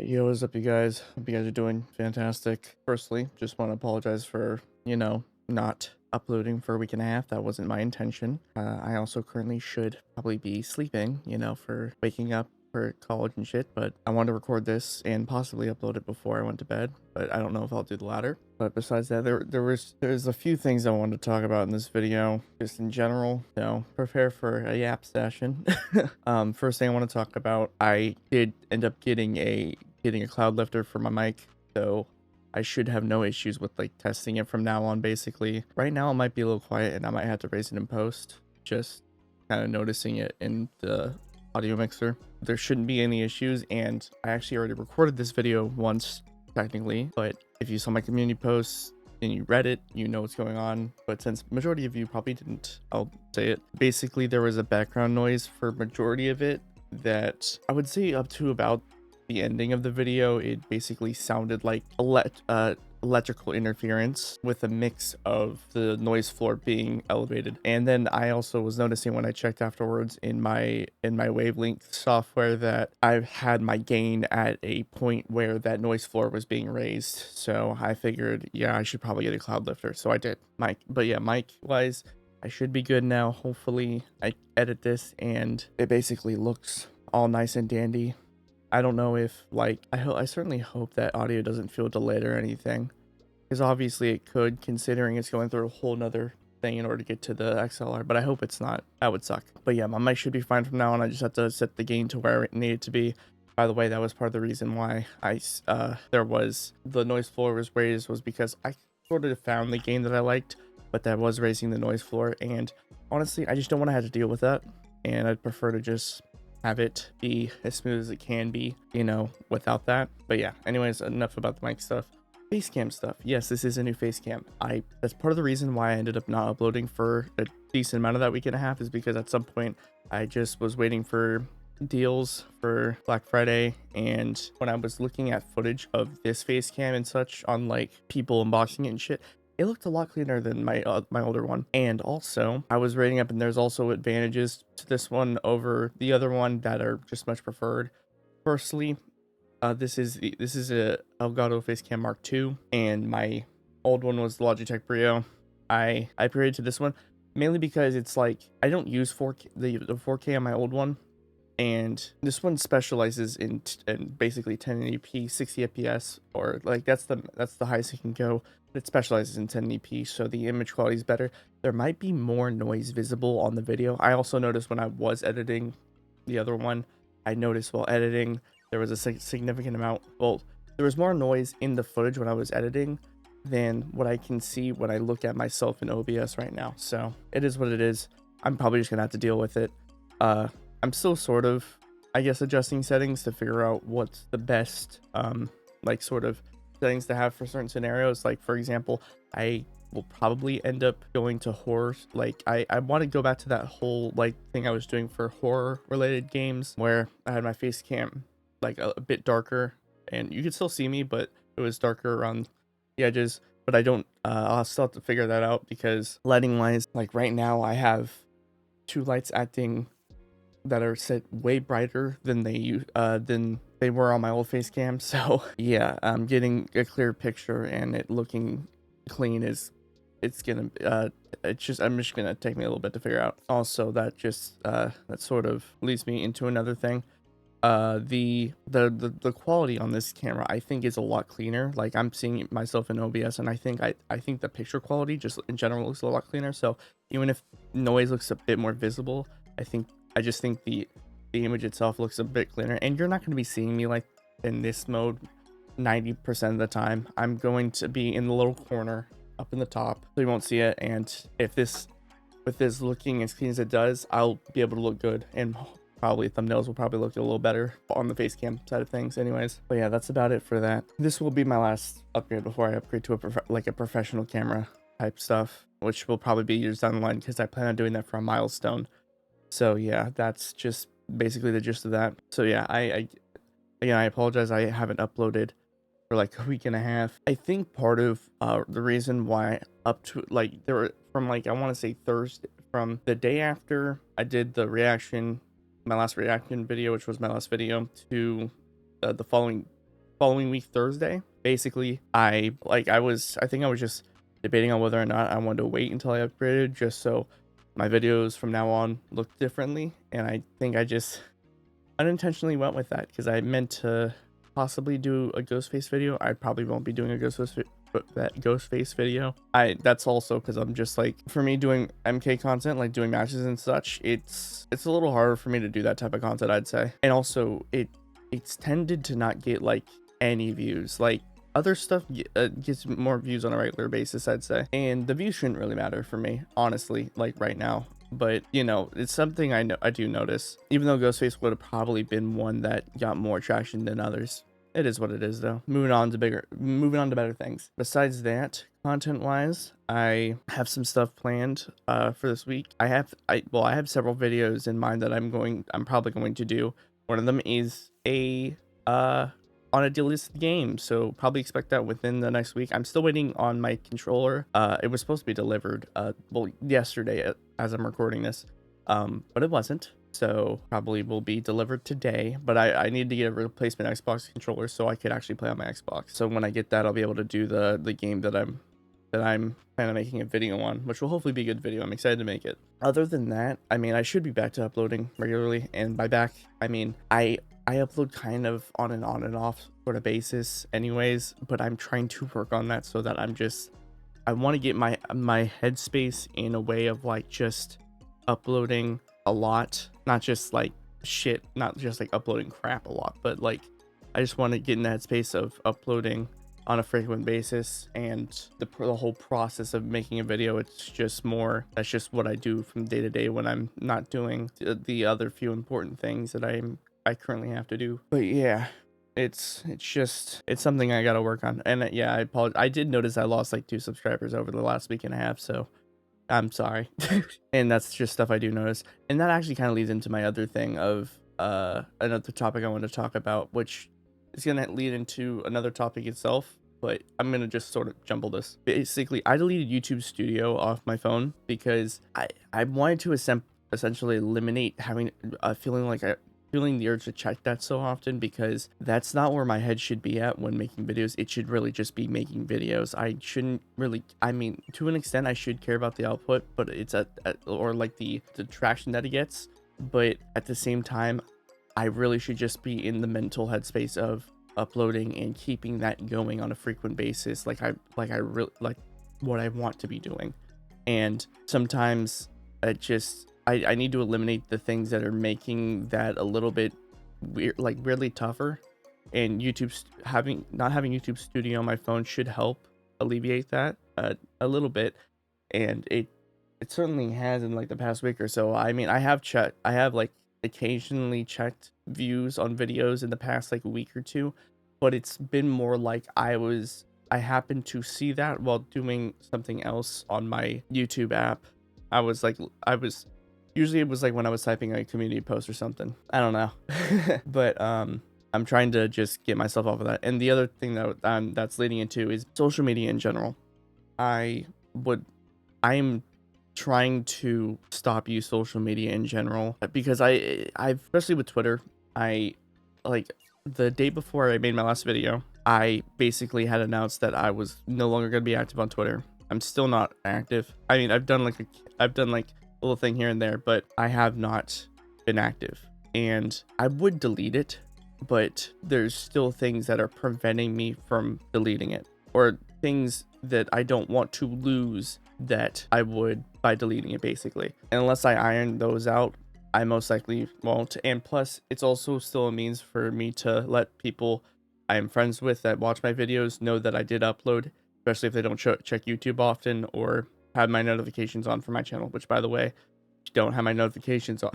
Yo, what's up, you guys? Hope you guys are doing fantastic. Firstly, just want to apologize for, not uploading for a week and a half. That wasn't my intention. I also currently should probably be sleeping, for waking up for college and shit, but I wanted to record this and possibly upload it before I went to bed, but I don't know if I'll do the latter. But besides that, there's a few things I wanted to talk about in this video, just in general. Prepare for a yap session. First thing I want to talk about, I did end up getting a cloud lifter for my mic, so I should have no issues with like testing it from now on. Basically, right now it might be a little quiet, and I might have to raise it in post. Just kind of noticing it in the audio mixer. There shouldn't be any issues, and I actually already recorded this video once technically, but if you saw my community posts and you read it, you know what's going on. But since majority of you probably didn't, I'll say it. Basically, there was a background noise for majority of it that I would say up to about the ending of the video. It basically sounded like electrical interference with a mix of the noise floor being elevated. And then I also was noticing when I checked afterwards in my wavelength software that I've had my gain at a point where that noise floor was being raised. So I figured, yeah, I should probably get a cloud lifter. So I did. Mic wise, I should be good now. Hopefully I edit this and it basically looks all nice and dandy. I don't know if I certainly hope that audio doesn't feel delayed or anything, because obviously it could, considering it's going through a whole nother thing in order to get to the XLR, but I hope it's not. That would suck. But yeah, my mic should be fine from now on. I just have to set the gain to where it needed to be. By the way, that was part of the reason why the noise floor was raised, was because I sort of found the gain that I liked, but that was raising the noise floor, and honestly, I just don't want to have to deal with that, and I'd prefer to just have it be as smooth as it can be, without that. But yeah, anyways, enough about the mic stuff. Facecam stuff. Yes, this is a new facecam. That's part of the reason why I ended up not uploading for a decent amount of that week and a half, is because at some point I just was waiting for deals for Black Friday, and when I was looking at footage of this facecam and such on like people unboxing it and shit, it looked a lot cleaner than my older one. And also, I was rating up, and there's also advantages to this one over the other one that are just much preferred. Firstly, this is a Elgato Facecam Mark II, and my old one was the Logitech Brio. I upgraded to this one mainly because it's like I don't use 4K, the 4K on my old one, and this one specializes in basically 1080p 60 fps, or like that's the highest it can go. It specializes in 1080p, so the image quality is better. There might be more noise visible on the video. I also noticed when I was editing the other one, I noticed while editing there was a significant amount, well, there was more noise in the footage when I was editing than what I can see when I look at myself in OBS right now. So it is what it is. I'm probably just gonna have to deal with it. I'm still sort of, I guess, adjusting settings to figure out what's the best sort of settings to have for certain scenarios. Like, for example, I will probably end up going to horror. Like, I want to go back to that whole like thing I was doing for horror related games, where I had my face cam like a bit darker, and you could still see me, but it was darker around the edges. But I don't, I'll still have to figure that out, because lighting wise, like right now I have two lights acting that are set way brighter than they were on my old face cam. So yeah, getting a clear picture and it looking clean I'm just gonna take me a little bit to figure out. Also, that sort of leads me into another thing. The quality on this camera, I think, is a lot cleaner. Like, I'm seeing myself in OBS, and I think the picture quality just in general looks a lot cleaner. So even if noise looks a bit more visible, I just think the image itself looks a bit cleaner. And you're not going to be seeing me like in this mode 90% of the time. I'm going to be in the little corner up in the top, so you won't see it. And with this looking as clean as it does, I'll be able to look good, and probably thumbnails will probably look a little better on the face cam side of things anyways. But yeah, that's about it for that. This will be my last upgrade before I upgrade to a professional camera type stuff, which will probably be years down the line, because I plan on doing that for a milestone. So yeah, that's just basically the gist of that. So yeah, I apologize I haven't uploaded for like a week and a half. I think part of the reason why up to like there were from like I want to say Thursday, from the day after I did my last reaction video, which was my last video, to the following following week Thursday, basically I think I was just debating on whether or not I wanted to wait until I upgraded just so my videos from now on look differently. And I think I just unintentionally went with that because I meant to possibly do a ghost face video. I probably won't be doing a ghost face video. That's also because I'm just like, for me doing MK content, like doing matches and such, it's a little harder for me to do that type of content, I'd say. And also it's tended to not get like any views. Like other stuff gets more views on a regular basis, I'd say, and the views shouldn't really matter for me, honestly, like right now. But you know, it's something I do notice, even though Ghostface would have probably been one that got more traction than others. It is what it is, though. Moving on to better things. Besides that, content wise, I have some stuff planned for this week. I have several videos in mind that I'm probably going to do. One of them is a on a delisted game, so probably expect that within the next week. I'm still waiting on my controller. It was supposed to be delivered yesterday as I'm recording this, but it wasn't, so probably will be delivered today. But I need to get a replacement Xbox controller so I could actually play on my Xbox. So when I get that, I'll be able to do the game that I'm planning on making a video on, which will hopefully be a good video. I'm excited to make it. Other than that, I mean, I should be back to uploading regularly, and by back I mean I upload kind of on and off sort of basis anyways, but I'm trying to work on that so that I want to get my headspace in a way of like just uploading a lot, not just like shit, not just like uploading crap a lot, but like I just want to get in that space of uploading on a frequent basis. And the whole process of making a video, it's just more, that's just what I do from day to day when I'm not doing the other few important things that I currently have to do. But yeah, it's something I gotta work on. And yeah, I apologize. I did notice I lost like 2 subscribers over the last week and a half, so I'm sorry. And that's just stuff I do notice. And that actually kind of leads into my other thing of another topic I want to talk about, which is gonna lead into another topic itself, but I'm gonna just sort of jumble this. Basically, I deleted YouTube Studio off my phone because I wanted to essentially eliminate having feeling the urge to check that so often, because that's not where my head should be at when making videos. It should really just be making videos. I shouldn't really, I mean, to an extent I should care about the output, but it's or like the traction that it gets, but at the same time I really should just be in the mental headspace of uploading and keeping that going on a frequent basis, like I really like what I want to be doing. And sometimes I need to eliminate the things that are making that a little bit weird, like weirdly tougher. And not having YouTube Studio on my phone should help alleviate that a little bit. And it certainly has in like the past week or so. I mean, I have like occasionally checked views on videos in the past like week or two, but it's been more like I happened to see that while doing something else on my YouTube app. Usually it was like when I was typing a community post or something, I don't know. But I'm trying to just get myself off of that. And the other thing that that's leading into is social media in general. I'm trying to stop use social media in general, because I've especially with Twitter, I like the day before I made my last video, I basically had announced that I was no longer going to be active on Twitter. I'm still not active. I mean, I've done like a little thing here and there, but I have not been active, and I would delete it, but there's still things that are preventing me from deleting it, or things that I don't want to lose that I would by deleting it, basically. And unless I iron those out, I most likely won't. And plus, it's also still a means for me to let people I am friends with that watch my videos know that I did upload, especially if they don't check YouTube often or have my notifications on for my channel, which, by the way, if you don't have my notifications on,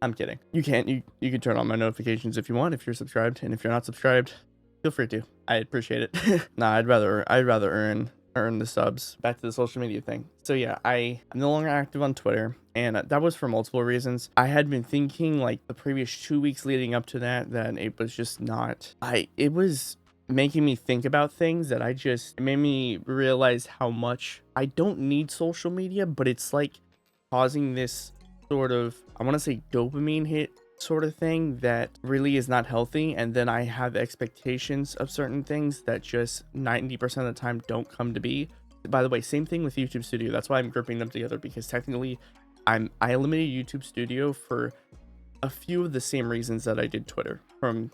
I'm kidding. You can turn on my notifications if you want, if you're subscribed, and if you're not subscribed, feel free to. I appreciate it. Nah, I'd rather earn the subs. Back to the social media thing. So yeah, I'm no longer active on Twitter, and that was for multiple reasons. I had been thinking like the previous 2 weeks leading up to that it was just not, it was making me think about things that it made me realize how much I don't need social media, but it's like causing this sort of, I want to say, dopamine hit sort of thing that really is not healthy, and then I have expectations of certain things that just 90% of the time don't come to be. By the way, same thing with YouTube Studio. That's why I'm grouping them together, because technically I eliminated YouTube Studio for a few of the same reasons that I did Twitter from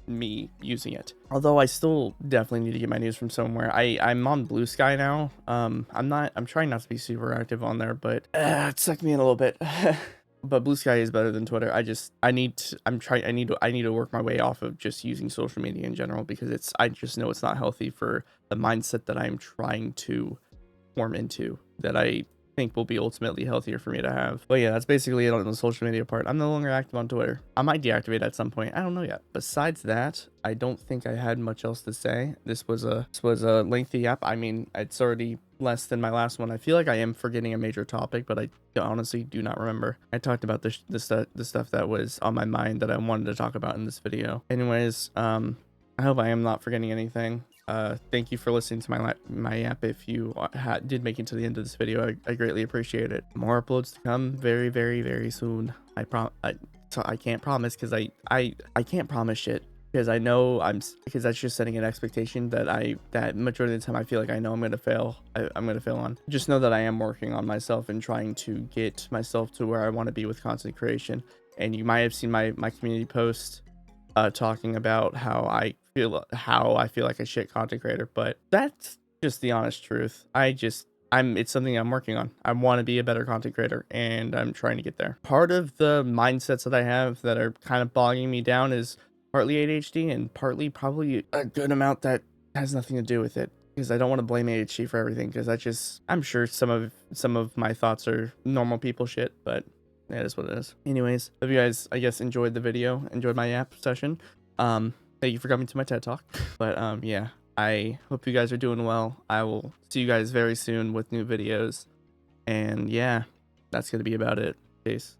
me using it. Although I still definitely need to get my news from somewhere. I'm on Blue Sky now. I'm trying not to be super active on there, but it sucked me in a little bit. But Blue Sky is better than Twitter. I need to work my way off of just using social media in general, because I just know it's not healthy for the mindset that I'm trying to form into, that I think will be ultimately healthier for me to have. But yeah, that's basically it on the social media part. I'm no longer active on Twitter. I might deactivate at some point. I don't know yet. Besides that, I don't think I had much else to say. This was a lengthy app. I mean, it's already less than my last one. I feel like I am forgetting a major topic, but I honestly do not remember. I talked about the stuff that was on my mind that I wanted to talk about in this video. Anyways, I hope I am not forgetting anything. Thank you for listening to my app. If you did make it to the end of this video, I greatly appreciate it. More uploads to come very, very, very soon. So I can't promise, because I can't promise shit, because I know because that's just setting an expectation that majority of the time I feel like I know I'm gonna fail. I'm gonna fail on. Just know that I am working on myself and trying to get myself to where I want to be with content creation. And you might have seen my community post talking about how I feel like a shit content creator, but that's just the honest truth. It's something I'm working on. I want to be a better content creator, and I'm trying to get there. Part of the mindsets that I have that are kind of bogging me down is partly ADHD, and partly probably a good amount that has nothing to do with it, because I don't want to blame ADHD for everything, because I'm sure some of my thoughts are normal people shit, but that is what it is. Anyways, hope you guys, I guess, enjoyed the video, enjoyed my app session. Thank you for coming to my TED Talk. But yeah, I hope you guys are doing well. I will see you guys very soon with new videos. And yeah, that's gonna be about it. Peace.